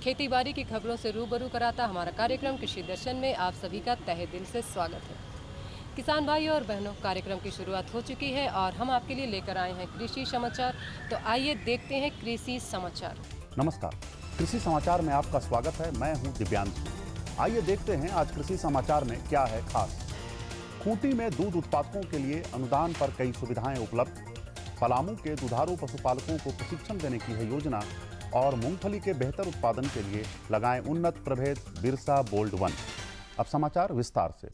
खेती बाड़ी की खबरों से रूबरू कराता हमारा कार्यक्रम कृषि दर्शन में आप सभी का तहे दिल से स्वागत है। किसान भाइयों और बहनों, कार्यक्रम की शुरुआत हो चुकी है और हम आपके लिए लेकर आए हैं कृषि समाचार। तो आइए देखते हैं कृषि समाचार। नमस्कार, कृषि समाचार में आपका स्वागत है। मैं हूं दिव्यांशु। आइए देखते हैं आज कृषि समाचार में क्या है खास। खूंटी में दूध उत्पादकों के लिए अनुदान पर कई सुविधाएं उपलब्ध। पलामू के दुधारू पशुपालकों को प्रशिक्षण देने की है योजना और मूंगफली के बेहतर उत्पादन के लिए लगाएं उन्नत प्रभेद बिरसा बोल्ड 1। अब समाचार विस्तार से।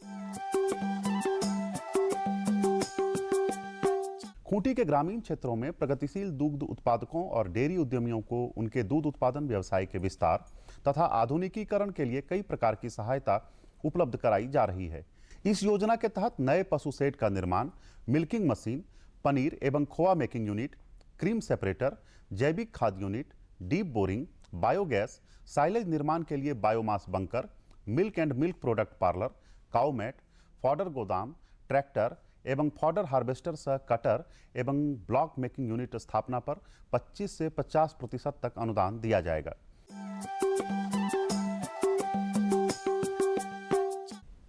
खूंटी के ग्रामीण क्षेत्रों में प्रगतिशील दुग्ध उत्पादकों और डेयरी उद्यमियों को उनके दूध उत्पादन व्यवसाय के विस्तार तथा आधुनिकीकरण के लिए कई प्रकार की सहायता उपलब्ध कराई जा रही है। इस योजना के तहत नए पशु शेड का निर्माण, मिल्किंग मशीन, पनीर एवं khoa making unit, cream separator, जैविक खाद unit, deep boring, biogas, silage निर्माण के लिए biomass bunker, milk and milk product parlour, cow mat, fodder गोदाम, ट्रैक्टर एवं फॉडर हार्वेस्टर सह कटर एवं ब्लॉक मेकिंग यूनिट स्थापना पर 25 से 50% तक अनुदान दिया जाएगा।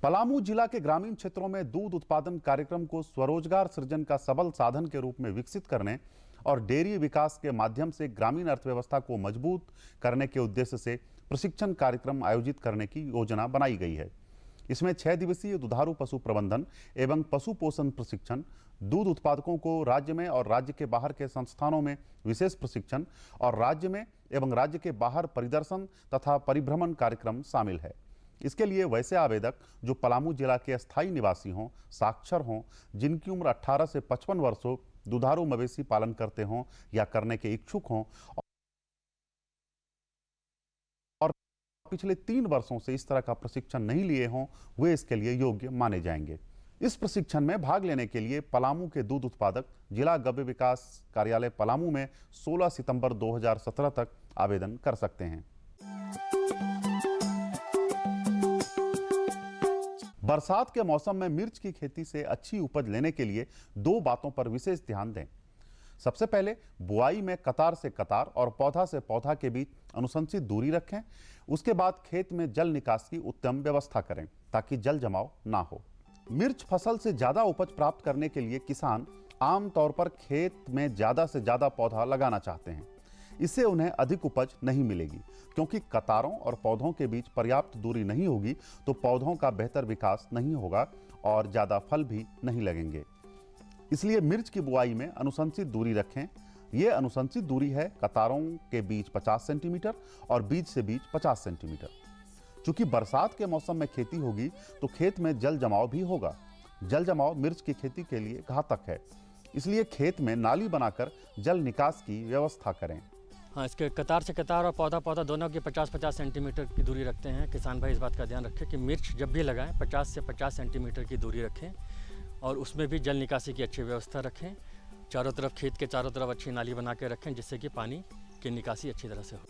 पलामू जिला के ग्रामीण क्षेत्रों में दूध उत्पादन कार्यक्रम को स्वरोजगार सृजन का सबल साधन के रूप में विकसित करने और डेयरी विकास के माध्यम से ग्रामीण अर्थव्यवस्था को मजबूत करने के उद्देश्य से प्रशिक्षण कार्यक्रम आयोजित करने की योजना बनाई गई है। इसमें 6 दिवसीय दुधारू पशु प्रबंधन एवं पशु पोषण प्रशिक्षण, दूध उत्पादकों को राज्य में और राज्य के बाहर के संस्थानों में विशेष प्रशिक्षण और राज्य में एवं राज्य के बाहर परिदर्शन तथा परिभ्रमण कार्यक्रम शामिल है। इसके लिए वैसे आवेदक जो पलामू जिला के अस्थायी निवासी हों, साक्षर हों, जिनकी उम्र 18 से 55 वर्ष हो, दुधारू मवेशी पालन करते हों या करने के इच्छुक हों और पिछले 3 वर्षों से इस तरह का प्रशिक्षण नहीं लिए हों, वे इसके लिए योग्य माने जाएंगे। इस प्रशिक्षण में भाग लेने के लिए पलामू के दूध उत्पादक जिला गव्य विकास कार्यालय पलामू में 16 सितंबर 2017 तक आवेदन कर सकते हैं। बरसात के मौसम में मिर्च की खेती से अच्छी उपज लेने के लिए 2 बातों पर विशेष ध्यान दें। सबसे पहले बुआई में कतार से कतार और पौधा से पौधा के बीच अनुशंसित दूरी रखें। उसके बाद खेत में जल निकास की उत्तम व्यवस्था करें ताकि जल जमाव ना हो। मिर्च फसल से ज्यादा उपज प्राप्त करने के लिए किसान आमतौर पर खेत में ज्यादा से ज्यादा पौधा लगाना चाहते हैं। इससे उन्हें अधिक उपज नहीं मिलेगी, क्योंकि कतारों और पौधों के बीच पर्याप्त दूरी नहीं होगी तो पौधों का बेहतर विकास नहीं होगा और ज्यादा फल भी नहीं लगेंगे। इसलिए मिर्च की बुआई में अनुशंसित दूरी रखें। यह अनुशंसित दूरी है कतारों के बीच 50 सेंटीमीटर और बीज से बीज 50 सेंटीमीटर। चूंकि बरसात के मौसम में खेती होगी तो खेत में जल जमाव भी होगा। जल जमाव मिर्च की खेती के लिए घातक है, इसलिए खेत में नाली बनाकर जल निकास की व्यवस्था करें। हाँ, इसके कतार से कतार और पौधा पौधा दोनों की 50-50 सेंटीमीटर की दूरी रखते हैं। किसान भाई इस बात का ध्यान रखें कि मिर्च जब भी लगाएं 50 से 50 सेंटीमीटर की दूरी रखें और उसमें भी जल निकासी की अच्छी व्यवस्था रखें। चारों तरफ, खेत के चारों तरफ अच्छी नाली बना के रखें जिससे कि पानी की निकासी अच्छी तरह से हो।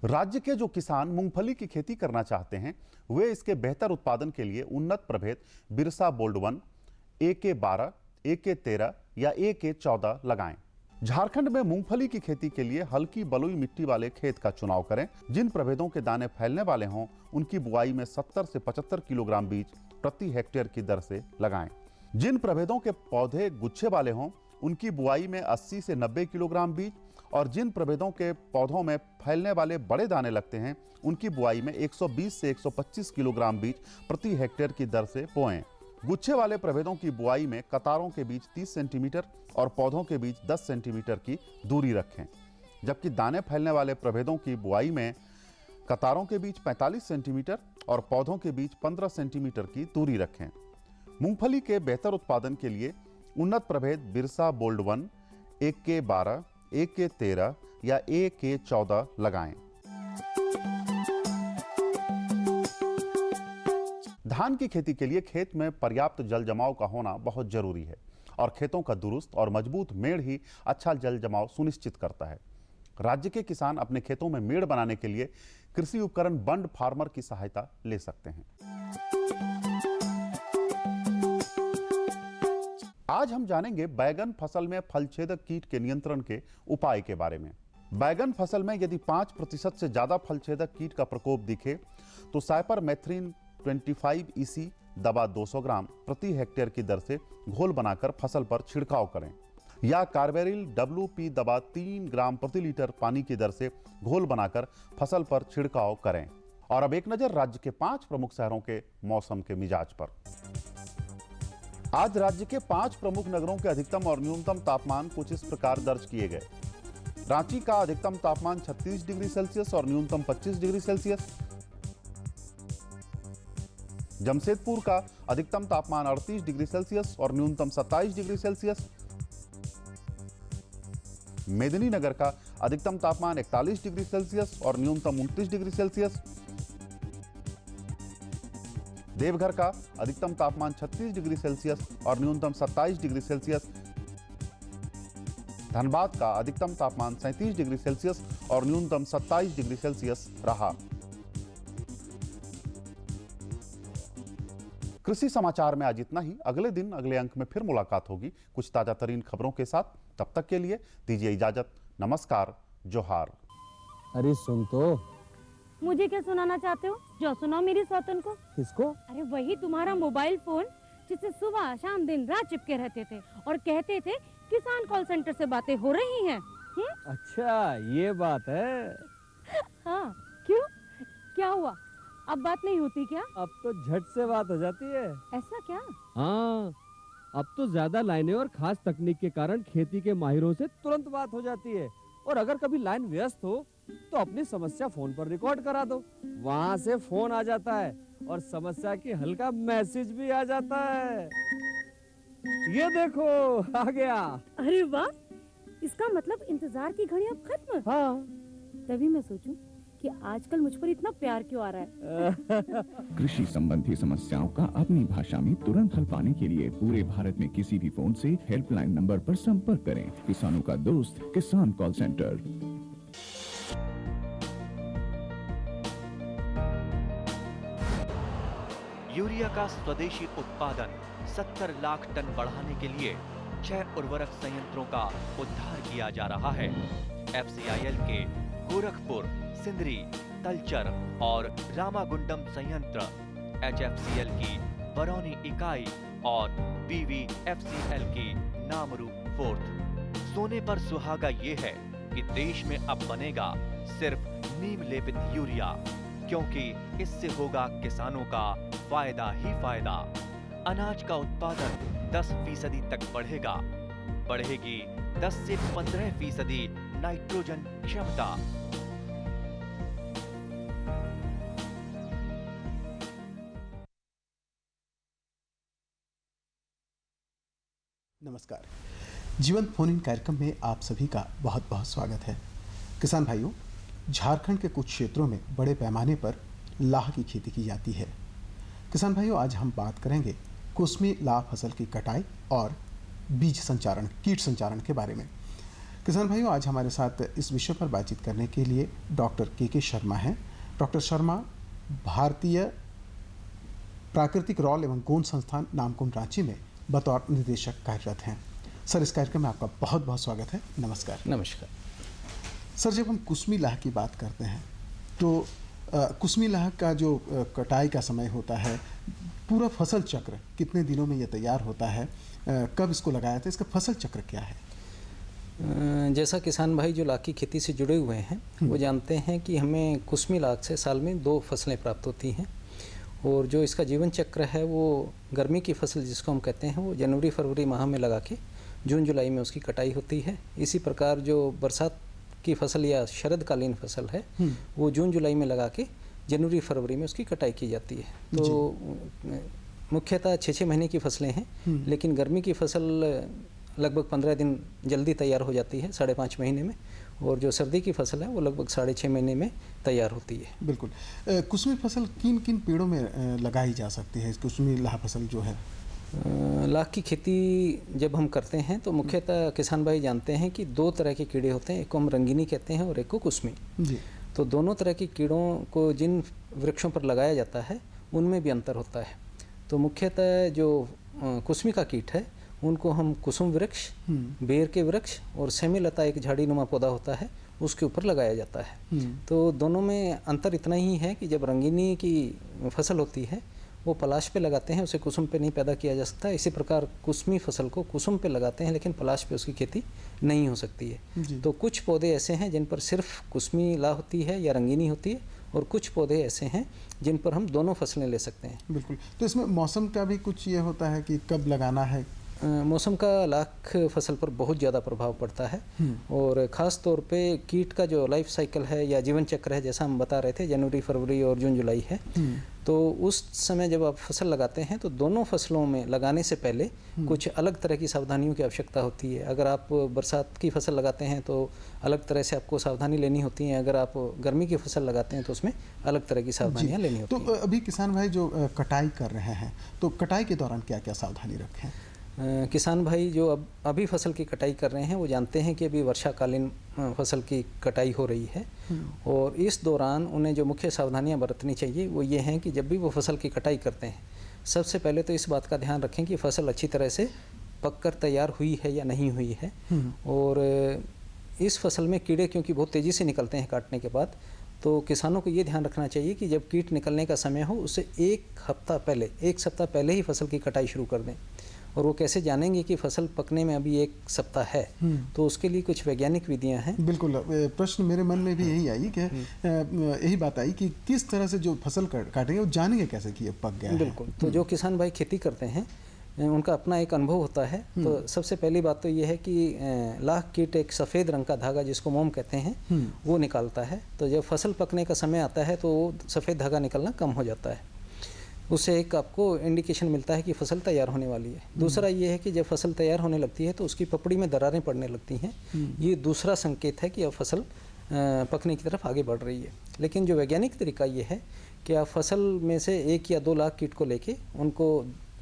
राज्य के जो किसान मूंगफली की खेती करना चाहते हैं वे इसके बेहतर उत्पादन के लिए उन्नत प्रभेद बिरसा बोल्ड 1, AK12, AK13 या AK14 लगाएं। झारखंड में मूंगफली की खेती के लिए हल्की बलुई मिट्टी वाले खेत का चुनाव करें। जिन प्रभेदों के दाने फैलने वाले हों उनकी बुआई में 70 से 75 किलोग्राम बीज प्रति हेक्टेयर की दर से लगाएं। जिन प्रभेदों के पौधे गुच्छे वाले हों उनकी बुआई में 80 से 90 किलोग्राम बीज और जिन प्रभेदों के पौधों में फैलने वाले बड़े दाने लगते हैं उनकी बुआई में 120 से 125 किलोग्राम बीज प्रति हेक्टेयर की दर से बोएं। गुच्छे वाले प्रभेदों की बुआई में कतारों के बीच 30 सेंटीमीटर और पौधों के बीच 10 सेंटीमीटर की दूरी रखें, जबकि दाने फैलने वाले प्रभेदों की बुआई में कतारों के बीच 45 सेंटीमीटर और पौधों के बीच 15 सेंटीमीटर की दूरी रखें। मूंगफली के बेहतर उत्पादन के लिए उन्नत प्रभेद बिरसा बोल्ड 1, AK12, AK13 या AK14 लगाएं। धान की खेती के लिए खेत में पर्याप्त जल जमाव का होना बहुत जरूरी है और खेतों का दुरुस्त और मजबूत मेड़ ही अच्छा जल जमाव सुनिश्चित करता है। राज्य के किसान अपने खेतों में मेड़ बनाने के लिए कृषि उपकरण बंड फार्मर की सहायता ले सकते हैं। आज हम जानेंगे बैगन फसल में फलछेदक कीट के नियंत्रण के उपाय के बारे में। बैगन फसल में यदि 5% से ज्यादा फलछेदक कीट का प्रकोप दिखे तो साइपरमेथ्रिन 25 EC दवा 200 ग्राम प्रति हेक्टेयर की दर से घोल बनाकर फसल पर छिड़काव करें, या कार्बेरिल WP दवा 3 ग्राम प्रति लीटर पानी की दर से घोल बनाकर फसल पर छिड़काव करें। और अब एक नजर राज्य के 5 प्रमुख शहरों के मौसम के मिजाज पर। आज राज्य के 5 प्रमुख नगरों के अधिकतम और न्यूनतम तापमान कुछ इस प्रकार दर्ज किए गए। रांची का अधिकतम तापमान 36 डिग्री सेल्सियस और न्यूनतम 25 डिग्री सेल्सियस। जमशेदपुर का अधिकतम तापमान 38 डिग्री सेल्सियस और न्यूनतम 27 डिग्री सेल्सियस। मेदिनीनगर का अधिकतम तापमान 41 डिग्री सेल्सियस और न्यूनतम 29 डिग्री सेल्सियस। देवघर का अधिकतम तापमान 36 डिग्री सेल्सियस और न्यूनतम 27 डिग्री सेल्सियस। धनबाद का अधिकतम तापमान 37 डिग्री सेल्सियस और न्यूनतम 27 डिग्री सेल्सियस रहा। कृषि समाचार में आज इतना ही। अगले दिन अगले अंक में फिर मुलाकात होगी कुछ ताजा तरीन खबरों के साथ। तब तक के लिए दीजिए इजाजत। नमस्कार, जोहार। अरे सुन तो। मुझे क्या सुनाना चाहते हो? जो सुनाओ मेरी सौतन को। किसको? अरे वही तुम्हारा मोबाइल फोन जिससे सुबह शाम दिन रात चिपके रहते थे और कहते थे किसान कॉल सेंटर से बातें हो रही हैं। अच्छा ये बात है। हाँ, क्यों? क्या हुआ? अब बात नहीं होती क्या? अब तो झट से बात हो जाती है। ऐसा क्या? हाँ, अब तो ज्यादा लाइनें और खास तकनीक के कारण खेती के माहिरों से तुरंत बात हो जाती है। और अगर कभी लाइन व्यस्त हो तो अपनी समस्या फोन पर रिकॉर्ड करा दो, वहाँ से फोन आ जाता है और समस्या की हल का मैसेज भी आ जाता है। ये देखो आ गया। अरे वाह, इसका मतलब इंतजार की घड़ी अब खत्म। हाँ, तभी मैं सोचूं कि आजकल मुझ पर इतना प्यार क्यों आ रहा है। कृषि संबंधी समस्याओं का अपनी भाषा में तुरंत हल पाने के लिए पूरे भारत में किसी भी फोन से हेल्पलाइन नंबर पर संपर्क करें। किसानों का दोस्त किसान कॉल सेंटर। यूरिया का स्वदेशी उत्पादन 70 लाख टन बढ़ाने के लिए 6 उर्वरक संयंत्रों का उद्धार किया जा रहा है। FCIL के गोरखपुर, सिंदरी, तलचर और रामागुंडम संयंत्र, HFCL की बरौनी इकाई और BVFCL की नामरू फोर्थ। सोने पर सुहागा ये है कि देश में अब बनेगा सिर्फ नीम लेपित यूरिया, क्योंकि इससे होगा किसानों का फायदा ही फायदा। अनाज का उत्पादन 10% तक बढ़ेगा। बढ़ेगी 10 से 15% नाइट्रोजन क्षमता। नमस्कार, जीवंत फोन इन कार्यक्रम में आप सभी का बहुत बहुत स्वागत है। किसान भाइयों, झारखंड के कुछ क्षेत्रों में बड़े पैमाने पर लाह की खेती की जाती है। किसान भाइयों, आज हम बात करेंगे कुसमी लाह फसल की कटाई और बीज संचारण, कीट संचारण के बारे में। किसान भाइयों, आज हमारे साथ इस विषय पर बातचीत करने के लिए डॉक्टर के शर्मा हैं। डॉक्टर शर्मा भारतीय प्राकृतिक रॉल एवं गोंद संस्थान नामकुम रांची में बतौर निदेशक कार्यरत हैं। सर, इस कार्यक्रम में आपका बहुत बहुत स्वागत है। नमस्कार। नमस्कार सर, जब हम कुसमी लाह की बात करते हैं तो कुसमी लाह का जो कटाई का समय होता है, पूरा फसल चक्र कितने दिनों में यह तैयार होता है, कब इसको लगाया था, इसका फसल चक्र क्या है? जैसा किसान भाई जो लाख की खेती से जुड़े हुए हैं वो जानते हैं कि हमें कुसमी लाख से साल में 2 फसलें प्राप्त होती हैं। और जो इसका जीवन चक्र है वो गर्मी की फसल जिसको हम कहते हैं वो जनवरी फरवरी माह में लगा के जून जुलाई में उसकी कटाई होती है। इसी प्रकार जो बरसात की फसल या शरदकालीन फसल है वो जून जुलाई में लगा के जनवरी फरवरी में उसकी कटाई की जाती है। तो मुख्यतः 6-6 महीने की फसलें हैं, लेकिन गर्मी की फसल लगभग 15 दिन जल्दी तैयार हो जाती है, 5.5 महीने में। और जो सर्दी की फसल है वो लगभग 6.5 महीने में तैयार होती है। बिल्कुल। कुसमी फसल किन किन पेड़ों में लगाई जा सकती है? कुसमी लाह फसल जो है, लाख की खेती जब हम करते हैं तो मुख्यतः किसान भाई जानते हैं कि 2 तरह के कीड़े होते हैं, एक को हम रंगीनी कहते हैं और एक को कुसमी जी। तो दोनों तरह के कीड़ों को जिन वृक्षों पर लगाया जाता है उनमें भी अंतर होता है। तो मुख्यतः जो कुसमी का कीट है उनको हम कुसुम वृक्ष, बेर के वृक्ष और सेमीलता एक झाड़ी नुमा पौधा होता है उसके ऊपर लगाया जाता है। तो दोनों में अंतर इतना ही है कि जब रंगीनी की फसल होती है वो पलाश पे लगाते हैं, उसे कुसुम पे नहीं पैदा किया जा सकता। इसी प्रकार कुसमी फसल को कुसुम पे लगाते हैं लेकिन पलाश पे उसकी खेती नहीं हो सकती है। तो कुछ पौधे ऐसे हैं जिन पर सिर्फ कुसमी ला होती है या रंगीनी होती है, और कुछ पौधे ऐसे हैं जिन पर हम दोनों फसलें ले सकते हैं। बिल्कुल। तो इसमें मौसम का भी कुछ ये होता है कि कब लगाना है? मौसम का लाख फसल पर बहुत ज़्यादा प्रभाव पड़ता है, और ख़ास तौर पे कीट का जो लाइफ साइकिल है या जीवन चक्र है, जैसा हम बता रहे थे जनवरी, फरवरी और जून, जुलाई है, तो उस समय जब आप फसल लगाते हैं तो दोनों फसलों में लगाने से पहले कुछ अलग तरह की सावधानियों की आवश्यकता होती है। अगर आप बरसात की फसल लगाते हैं तो अलग तरह से आपको सावधानी लेनी होती है, अगर आप गर्मी की फसल लगाते हैं तो उसमें अलग तरह की सावधानियाँ लेनी होती हैं। तो अभी किसान भाई जो कटाई कर रहे हैं तो कटाई के दौरान क्या क्या सावधानी रखें? किसान भाई जो अभी फसल की कटाई कर रहे हैं वो जानते हैं कि अभी वर्षाकालीन फसल की कटाई हो रही है, और इस दौरान उन्हें जो मुख्य सावधानियां बरतनी चाहिए वो ये हैं कि जब भी वो फसल की कटाई करते हैं सबसे पहले तो इस बात का ध्यान रखें कि फसल अच्छी तरह से पककर तैयार हुई है या नहीं हुई है। और इस फसल में कीड़े क्योंकि बहुत तेज़ी से निकलते हैं काटने के बाद, तो किसानों को ये ध्यान रखना चाहिए कि जब कीट निकलने का समय हो उससे एक सप्ताह पहले ही फसल की कटाई शुरू कर दें। और वो कैसे जानेंगे कि फसल पकने में अभी एक सप्ताह है, तो उसके लिए कुछ वैज्ञानिक विधियां हैं। बिल्कुल। प्रश्न मेरे मन में भी यही आई कि यही बात आई कि किस तरह से जो फसल काटेंगे वो जानेंगे कैसे कि ये पक गया है। बिल्कुल। तो जो किसान भाई खेती करते हैं उनका अपना एक अनुभव होता है। तो सबसे पहली बात तो ये है कि लाख कीट एक सफ़ेद रंग का धागा जिसको मोम कहते हैं वो निकालता है। तो जब फसल पकने का समय आता है तो सफ़ेद धागा निकलना कम हो जाता है, उससे एक आपको इंडिकेशन मिलता है कि फसल तैयार होने वाली है। दूसरा ये है कि जब फसल तैयार होने लगती है तो उसकी पपड़ी में दरारें पड़ने लगती हैं, ये दूसरा संकेत है कि अब फसल पकने की तरफ आगे बढ़ रही है। लेकिन जो वैज्ञानिक तरीका ये है कि आप फसल में से 1 या 2 लाख कीट को लेके उनको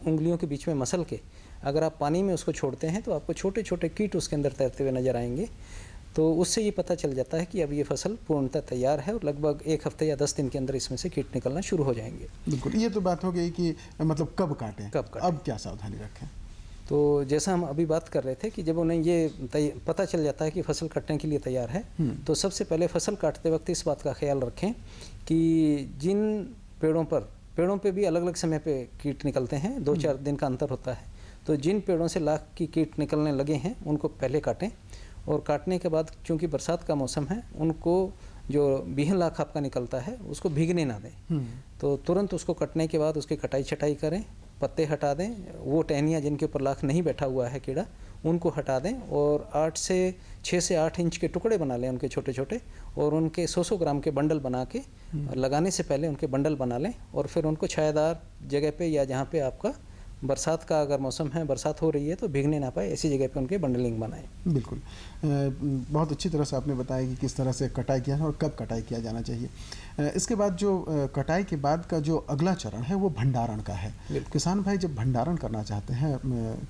उंगलियों के बीच में मसल के अगर आप पानी में उसको छोड़ते हैं तो आपको छोटे छोटे कीट उसके अंदर तैरते हुए नजर आएंगे। तो उससे ये पता चल जाता है कि अब ये फसल पूर्णतः तैयार है और लगभग 1 हफ्ते या 10 दिन के अंदर इसमें से कीट निकलना शुरू हो जाएंगे। बिल्कुल। ये तो बात हो गई कि मतलब कब काटें, अब क्या सावधानी रखें? तो जैसा हम अभी बात कर रहे थे कि जब उन्हें ये पता चल जाता है कि फसल कटने के लिए तैयार है, तो सबसे पहले फसल काटते वक्त इस बात का ख्याल रखें कि जिन पेड़ों पे भी अलग अलग समय पे कीट निकलते हैं, 2-4 दिन का अंतर होता है। तो जिन पेड़ों से लाख की कीट निकलने लगे हैं उनको पहले काटें, और काटने के बाद चूंकि बरसात का मौसम है उनको जो बीहन लाख आपका निकलता है उसको भीगने ना दें। तो तुरंत उसको कटने के बाद उसकी कटाई छटाई करें, पत्ते हटा दें, वो टहनियाँ जिनके ऊपर लाख नहीं बैठा हुआ है कीड़ा उनको हटा दें, और 6 से 8 इंच के टुकड़े बना लें उनके छोटे छोटे, और उनके 100 ग्राम के बंडल बना के लगाने से पहले उनके बंडल बना लें, और फिर उनको छायादार जगह पे या जहाँ पे आपका बरसात का अगर मौसम है, बरसात हो रही है तो भीगने ना पाए ऐसी जगह पे उनके बंडलिंग बनाएं। बिल्कुल। बहुत अच्छी तरह से आपने बताया कि किस तरह से कटाई किया और कब कटाई किया जाना चाहिए। इसके बाद जो कटाई के बाद का जो अगला चरण है वो भंडारण का है। किसान भाई जब भंडारण करना चाहते हैं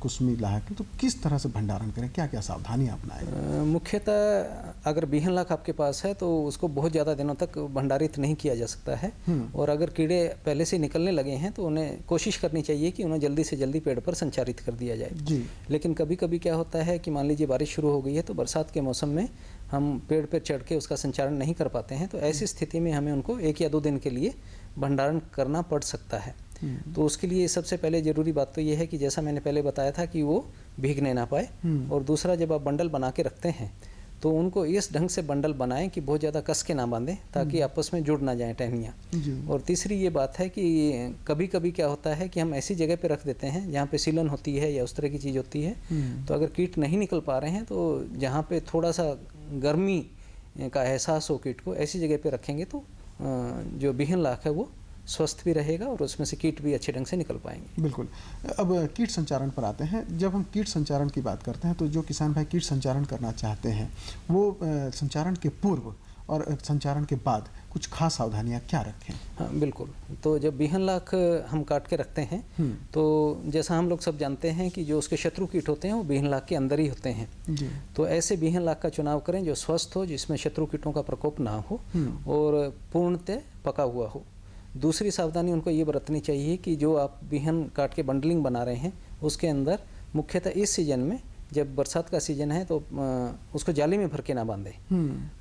कुसमी लाख की, तो किस तरह से भंडारण करें, क्या क्या सावधानियाँ अपनाएं? मुख्यतः अगर बीहन लाख आपके पास है तो उसको बहुत ज़्यादा दिनों तक भंडारित नहीं किया जा सकता है, और अगर कीड़े पहले से निकलने लगे हैं तो उन्हें कोशिश करनी चाहिए कि उन्हें जल्दी से जल्दी पेड़ पर संचारित कर दिया जाए जी। लेकिन कभी कभी क्या होता है कि मान लीजिए बारिश शुरू हो गई है तो बरसात के मौसम में हम पेड़ पर चढ़ के उसका संचारण नहीं कर पाते हैं, तो ऐसी स्थिति में हमें उनको 1 या 2 दिन के लिए भंडारण करना पड़ सकता है। तो उसके लिए सबसे पहले ज़रूरी बात तो ये है कि जैसा मैंने पहले बताया था कि वो भीगने ना पाए, और दूसरा जब आप बंडल बना के रखते हैं तो उनको इस ढंग से बंडल बनाएं कि बहुत ज़्यादा कस के ना बांधें ताकि आपस में जुड़ ना जाएं टहनियाँ। और तीसरी ये बात है कि कभी कभी क्या होता है कि हम ऐसी जगह पे रख देते हैं जहाँ पे सीलन होती है या उस तरह की चीज़ होती है, तो अगर कीट नहीं निकल पा रहे हैं तो जहाँ पे थोड़ा सा गर्मी का एहसास हो कीट को, ऐसी जगह पे रखेंगे तो जो बीहन लाख है वो स्वस्थ भी रहेगा और उसमें से कीट भी अच्छे ढंग से निकल पाएंगे। बिल्कुल। अब कीट संचारण पर आते हैं। जब हम कीट संचारण की बात करते हैं तो जो किसान भाई कीट संचारण करना चाहते हैं वो संचारण के पूर्व और संचारण के बाद कुछ खास सावधानियां क्या रखें? हाँ बिल्कुल। तो जब बीहन लाख हम काट के रखते हैं तो जैसा हम लोग सब जानते हैं कि जो उसके शत्रु कीट होते हैं वो बीहन लाख के अंदर ही होते हैं जी। तो ऐसे बीहन लाख का चुनाव करें जो स्वस्थ हो, जिसमें शत्रु कीटों का प्रकोप ना हो और पूर्णतः पका हुआ हो। दूसरी सावधानी उनको ये बरतनी चाहिए कि जो आप बीहन काट के बंडलिंग बना रहे हैं उसके अंदर मुख्यतः इस सीजन में जब बरसात का सीजन है तो उसको जाली में भर के ना बांधें।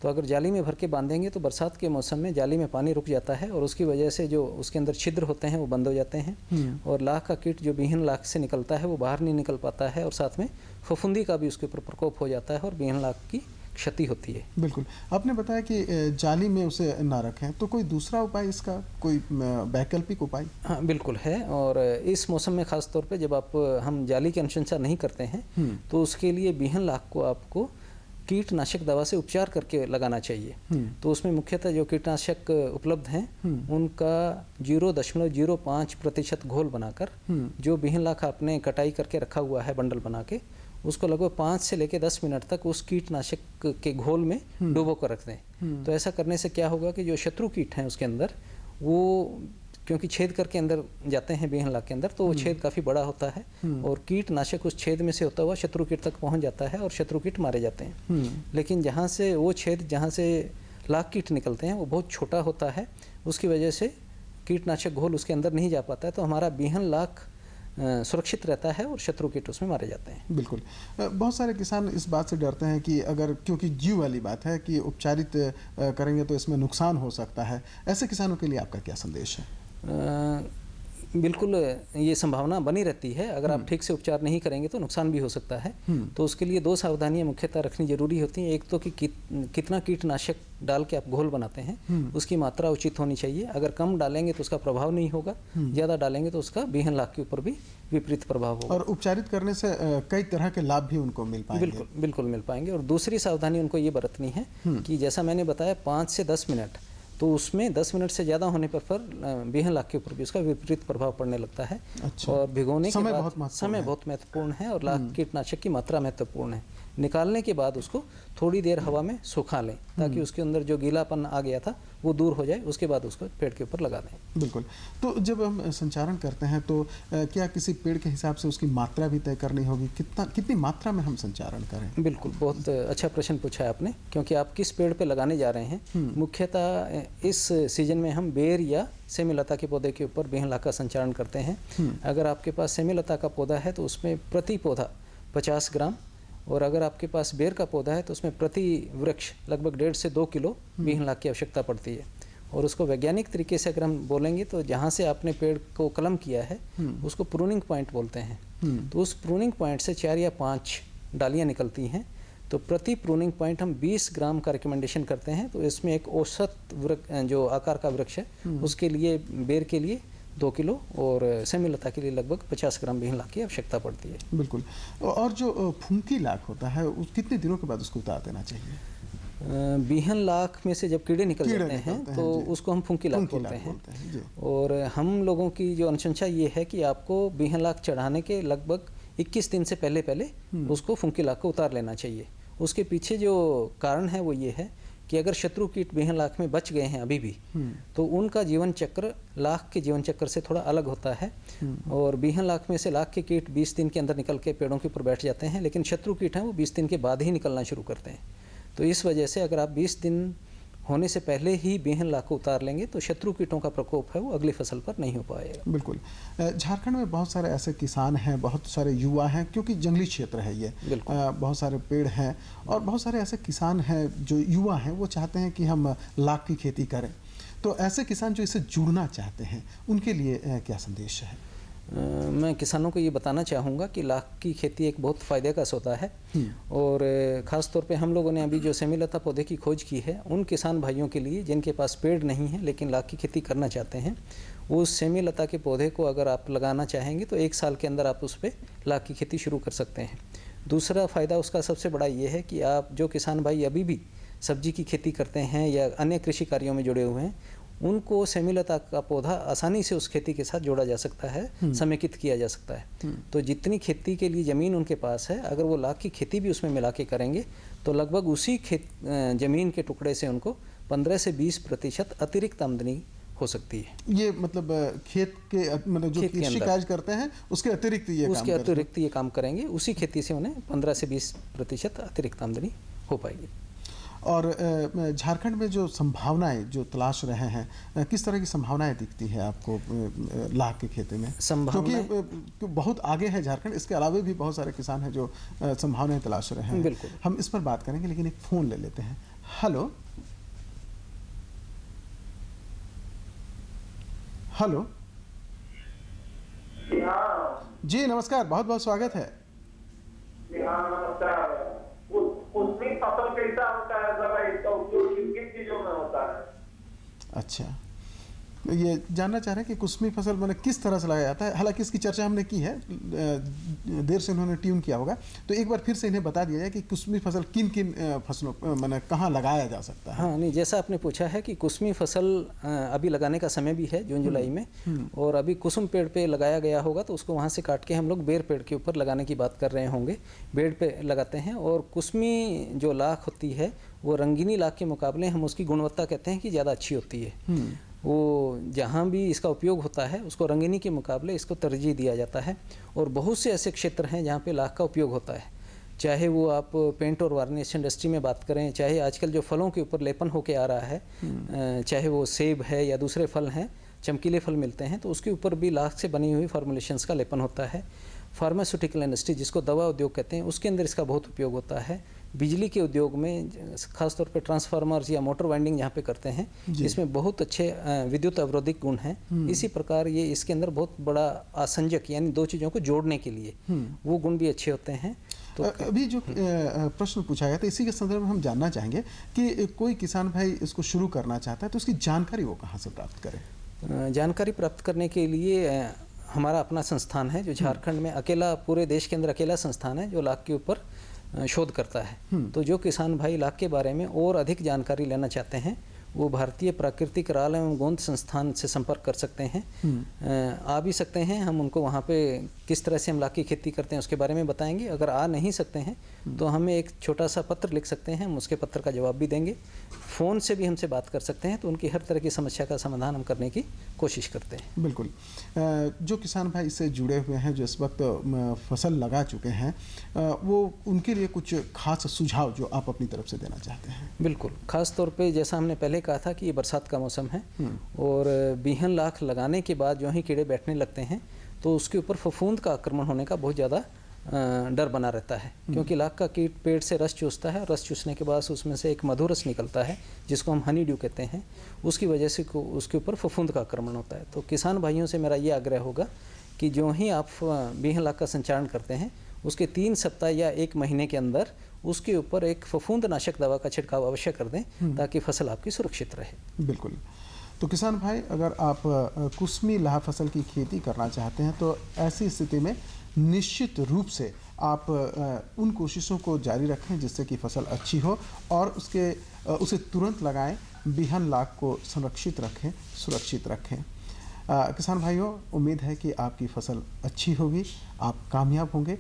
तो अगर जाली में भर के बांधेंगे तो बरसात के मौसम में जाली में पानी रुक जाता है और उसकी वजह से जो उसके अंदर छिद्र होते हैं वो बंद हो जाते हैं और लाख का कीट जो बीहन लाख से निकलता है वो बाहर नहीं निकल पाता है और साथ में फफूंदी का भी उसके ऊपर प्रकोप हो जाता है और बीहन लाख की क्षति होती है। बिल्कुल, आपने बताया कि जाली में उसे ना रखें, तो कोई दूसरा उपाय इसका, कोई वैकल्पिक उपाय? हाँ बिल्कुल है, और इस मौसम में ख़ास तौर पे जब हम जाली की अनुशंसा नहीं करते हैं तो उसके लिए बीहन लाख को आपको कीटनाशक दवा से उपचार करके लगाना चाहिए। तो उसमें मुख्यतः जो कीटनाशक उपलब्ध हैं उनका 0.05% घोल बनाकर जो बीहन लाख आपने कटाई करके रखा हुआ है बंडल बना के, उसको लगभग 5 से लेकर 10 मिनट तक उस कीटनाशक के घोल में डुबो कर रख दें। तो ऐसा करने से क्या होगा कि जो शत्रु कीट हैं उसके अंदर, वो क्योंकि छेद करके अंदर जाते हैं बीहन लाख के अंदर, तो वो छेद काफ़ी बड़ा होता है और कीटनाशक उस छेद में से होता हुआ शत्रु कीट तक पहुंच जाता है और शत्रु कीट मारे जाते हैं। लेकिन जहाँ से वो छेद, जहाँ से लाख कीट निकलते हैं वो बहुत छोटा होता है, उसकी वजह से कीटनाशक घोल उसके अंदर नहीं जा पाता है, तो हमारा बीहन लाख सुरक्षित रहता है और शत्रु कीट उसमें मारे जाते हैं। बिल्कुल, बहुत सारे किसान इस बात से डरते हैं कि अगर, क्योंकि जीव वाली बात है कि उपचारित करेंगे तो इसमें नुकसान हो सकता है, ऐसे किसानों के लिए आपका क्या संदेश है? बिल्कुल ये संभावना बनी रहती है, अगर आप ठीक से उपचार नहीं करेंगे तो नुकसान भी हो सकता है। तो उसके लिए 2 सावधानियां मुख्यतः रखनी जरूरी होती हैं। एक तो कि कितना कीटनाशक डाल के आप घोल बनाते हैं उसकी मात्रा उचित होनी चाहिए। अगर कम डालेंगे तो उसका प्रभाव नहीं होगा, ज़्यादा डालेंगे तो उसका बीहन लाख के ऊपर भी विपरीत प्रभाव होगा। और उपचारित करने से कई तरह के लाभ भी उनको मिल पाएंगे। बिल्कुल बिल्कुल मिल पाएंगे। और दूसरी सावधानी उनको ये बरतनी है कि जैसा मैंने बताया 5 से 10 मिनट, तो उसमें 10 मिनट से ज़्यादा होने पर बीहन लाख के ऊपर भी उसका विपरीत प्रभाव पड़ने लगता है। अच्छा। और भिगोने के समय बाद समय बहुत महत्वपूर्ण है और लाख कीटनाशक की मात्रा महत्वपूर्ण है। निकालने के बाद उसको थोड़ी देर हवा में सुखा लें ताकि उसके अंदर जो गीलापन आ गया था वो दूर हो जाए, उसके बाद उसको पेड़ के ऊपर लगा दें। बिल्कुल। तो जब हम संचारण करते हैं तो क्या किसी पेड़ के हिसाब से उसकी मात्रा भी तय करनी होगी? कितनी मात्रा में हम संचारण करें? बिल्कुल, बहुत अच्छा प्रश्न पूछा है आपने, क्योंकि आप किस पेड़ पे लगाने जा रहे हैं। मुख्यतः इस सीजन में हम बेर या सेमीलता के पौधे के ऊपर बीहन लाख का संचारण करते हैं। अगर आपके पास सेमीलता का पौधा है तो उसमें प्रति पौधा 50 ग्राम, और अगर आपके पास बेर का पौधा है तो उसमें प्रति वृक्ष लगभग 1.5 से 2 किलो बीहन लाख की आवश्यकता पड़ती है। और उसको वैज्ञानिक तरीके से अगर हम बोलेंगे तो जहाँ से आपने पेड़ को कलम किया है उसको प्रूनिंग पॉइंट बोलते हैं। तो उस प्रूनिंग पॉइंट से 4 या 5 डालियाँ निकलती हैं, तो प्रति प्रूनिंग पॉइंट हम 20 ग्राम का रिकमेंडेशन करते हैं। तो इसमें एक औसत जो आकार का वृक्ष है उसके लिए, बेर के लिए 2 किलो और सेमीलता के लिए लगभग 50 ग्राम बीहन लाख की आवश्यकता पड़ती है। बिल्कुल। और जो फुंकी लाख होता है कितने दिनों के बाद उसको उतार देना चाहिए? बीहन लाख में से जब कीड़े निकल जाते हैं तो उसको हम फुंकी लाख बोलते हैं। और हम लोगों की जो अनुशंसा ये है कि आपको बीहन लाख चढ़ाने के लगभग 21 दिन से पहले उसको फुंकी लाख को उतार लेना चाहिए। उसके पीछे जो कारण है वो ये है कि अगर शत्रु कीट बीहन लाख में बच गए हैं अभी भी, तो उनका जीवन चक्र लाख के जीवन चक्र से थोड़ा अलग होता है। और बीहन लाख में से लाख के कीट 20 दिन के अंदर निकल के पेड़ों के ऊपर बैठ जाते हैं, लेकिन शत्रु कीट हैं वो 20 दिन के बाद ही निकलना शुरू करते हैं। तो इस वजह से अगर आप 20 दिन होने से पहले ही बीहन लाख को उतार लेंगे तो शत्रु कीटों का प्रकोप है वो अगली फसल पर नहीं हो पाएगा। बिल्कुल। झारखंड में बहुत सारे ऐसे किसान हैं, बहुत सारे युवा हैं, क्योंकि जंगली क्षेत्र है ये, बहुत सारे पेड़ हैं और बहुत सारे ऐसे किसान हैं जो युवा हैं, वो चाहते हैं कि हम लाख की खेती करें। तो ऐसे किसान जो इससे जुड़ना चाहते हैं उनके लिए क्या संदेश है? मैं किसानों को ये बताना चाहूँगा कि लाख की खेती एक बहुत फ़ायदे का सौदा है। और ख़ास तौर पे हम लोगों ने अभी जो सेमीलता पौधे की खोज की है उन किसान भाइयों के लिए जिनके पास पेड़ नहीं है लेकिन लाख की खेती करना चाहते हैं, वो सेमीलता के पौधे को अगर आप लगाना चाहेंगे तो 1 साल के अंदर आप उस पर लाख की खेती शुरू कर सकते हैं। दूसरा फ़ायदा उसका सबसे बड़ा ये है कि आप जो किसान भाई अभी भी सब्जी की खेती करते हैं या अन्य कृषि कार्यों में जुड़े हुए हैं, उनको सेमीलता का पौधा आसानी से उस खेती के साथ जोड़ा जा सकता है, समेकित किया जा सकता है। तो जितनी खेती के लिए ज़मीन उनके पास है, अगर वो लाख की खेती भी उसमें मिला के करेंगे तो लगभग उसी ज़मीन के टुकड़े से उनको 15 से 20% अतिरिक्त आमदनी हो सकती है। ये मतलब खेत के, मतलब जो कृषि कार्य करते हैं उसके अतिरिक्त ये काम करेंगे, उसी खेती से उन्हें 15 से 20% अतिरिक्त आमदनी हो पाएगी। और झारखंड में जो संभावनाएं जो तलाश रहे हैं, किस तरह की संभावनाएं दिखती है आपको लाख की खेती में? क्योंकि बहुत आगे है झारखंड, इसके अलावा भी बहुत सारे किसान हैं जो संभावनाएं तलाश रहे हैं। बिल्कुल, हम इस पर बात करेंगे, लेकिन एक फ़ोन ले लेते हैं। हेलो हेलो जी नमस्कार, बहुत बहुत स्वागत है। नमस्कार। कुसमी फसल कैसा होता है सर, इसका उपयोग किन किन चीजों में होता है? अच्छा, ये जानना चाह रहे हैं कि कुसमी फसल मैंने किस तरह से लगाया जाता है। हालांकि इसकी चर्चा हमने की है, देर से उन्होंने ट्यून किया होगा, तो एक बार फिर से इन्हें बता दिया जाए कि कुसमी फसल किन किन फसलों मैंने कहाँ लगाया जा सकता है। हाँ, नहीं, जैसा आपने पूछा है कि कुसमी फसल अभी लगाने का समय भी है जून जुलाई में, और अभी कुसुम पेड़ पे लगाया गया होगा तो उसको वहाँ से काट के हम लोग बेर पेड़ के ऊपर लगाने की बात कर रहे होंगे, बेड़ पे लगाते हैं। और कुसमी जो लाख होती है वो रंगीनी लाख के मुकाबले हम उसकी गुणवत्ता कहते हैं कि ज़्यादा अच्छी होती है। वो जहाँ भी इसका उपयोग होता है उसको रंगीनी के मुकाबले इसको तरजीह दिया जाता है। और बहुत से ऐसे क्षेत्र हैं जहाँ पे लाख का उपयोग होता है, चाहे वो आप पेंट और वार्निश इंडस्ट्री में बात करें, चाहे आजकल जो फलों के ऊपर लेपन होके आ रहा है, चाहे वो सेब है या दूसरे फल हैं, चमकीले फल मिलते हैं तो उसके ऊपर भी लाख से बनी हुई फार्मुलेशंस का लेपन होता है। फार्मास्यूटिकल इंडस्ट्री जिसको दवा उद्योग कहते हैं उसके अंदर इसका बहुत उपयोग होता है। बिजली के उद्योग में खासतौर पे ट्रांसफार्मर्स या मोटर वाइंडिंग जहाँ पे करते हैं, इसमें बहुत अच्छे विद्युत अवरोधिक गुण हैं। इसी प्रकार ये इसके अंदर बहुत बड़ा आसंजक यानी दो चीज़ों को जोड़ने के लिए वो गुण भी अच्छे होते हैं। तो अभी जो प्रश्न पूछा गया था इसी के संदर्भ में हम जानना चाहेंगे कि कोई किसान भाई इसको शुरू करना चाहता है तो उसकी जानकारी वो कहाँ से प्राप्त करें? जानकारी प्राप्त करने के लिए हमारा अपना संस्थान है जो झारखंड में अकेला, पूरे देश के अंदर अकेला संस्थान है जो लाख के ऊपर शोध करता है। तो जो किसान भाई लाख के बारे में और अधिक जानकारी लेना चाहते हैं वो भारतीय प्राकृतिक राल एवं गोंद संस्थान से संपर्क कर सकते हैं। आ भी सकते हैं, हम उनको वहाँ पे किस तरह से हम लाख की खेती करते हैं उसके बारे में बताएंगे। अगर आ नहीं सकते हैं तो हमें एक छोटा सा पत्र लिख सकते हैं, हम उसके पत्र का जवाब भी देंगे। फ़ोन से भी हमसे बात कर सकते हैं, तो उनकी हर तरह की समस्या का समाधान हम करने की कोशिश करते हैं। बिल्कुल। जो किसान भाई इससे जुड़े हुए हैं, जो इस वक्त फसल लगा चुके हैं, वो उनके लिए कुछ खास सुझाव जो आप अपनी तरफ से देना चाहते हैं? बिल्कुल, खास तौर पे जैसा हमने पहले कहा था कि ये बरसात का मौसम है और बीहन लाख लगाने के बाद जो ही कीड़े बैठने लगते हैं तो उसके ऊपर फफूंद का आक्रमण होने का बहुत ज़्यादा डर बना रहता है, क्योंकि लाख का कीट पेड़ से रस चूसता है, रस चूसने के बाद उसमें से एक मधुर रस निकलता है जिसको हम हनी ड्यू कहते हैं, उसकी वजह से उसके ऊपर फफूंद का आक्रमण होता है। तो किसान भाइयों से मेरा ये आग्रह होगा कि जो ही आप बीहन लाख का संचारण करते हैं उसके 3 सप्ताह या 1 महीने के अंदर उसके ऊपर एक फफूंद नाशक दवा का छिड़काव अवश्य कर दें ताकि फसल आपकी सुरक्षित रहे। बिल्कुल। तो किसान भाई, अगर आप कुसमी लाह फसल की खेती करना चाहते हैं तो ऐसी स्थिति में निश्चित रूप से आप उन कोशिशों को जारी रखें जिससे कि फसल अच्छी हो और उसे तुरंत लगाएं, बीहन लाख को संरक्षित रखें, सुरक्षित रखें। किसान भाइयों, उम्मीद है कि आपकी फसल अच्छी होगी, आप कामयाब होंगे।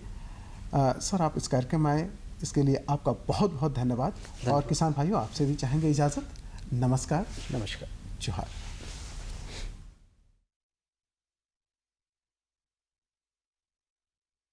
सर, आप इस कार्यक्रम में आए, इसके लिए आपका बहुत बहुत धन्यवाद। और किसान भाइयों, आपसे भी चाहेंगे इजाज़त। नमस्कार। नमस्कार। जोहार।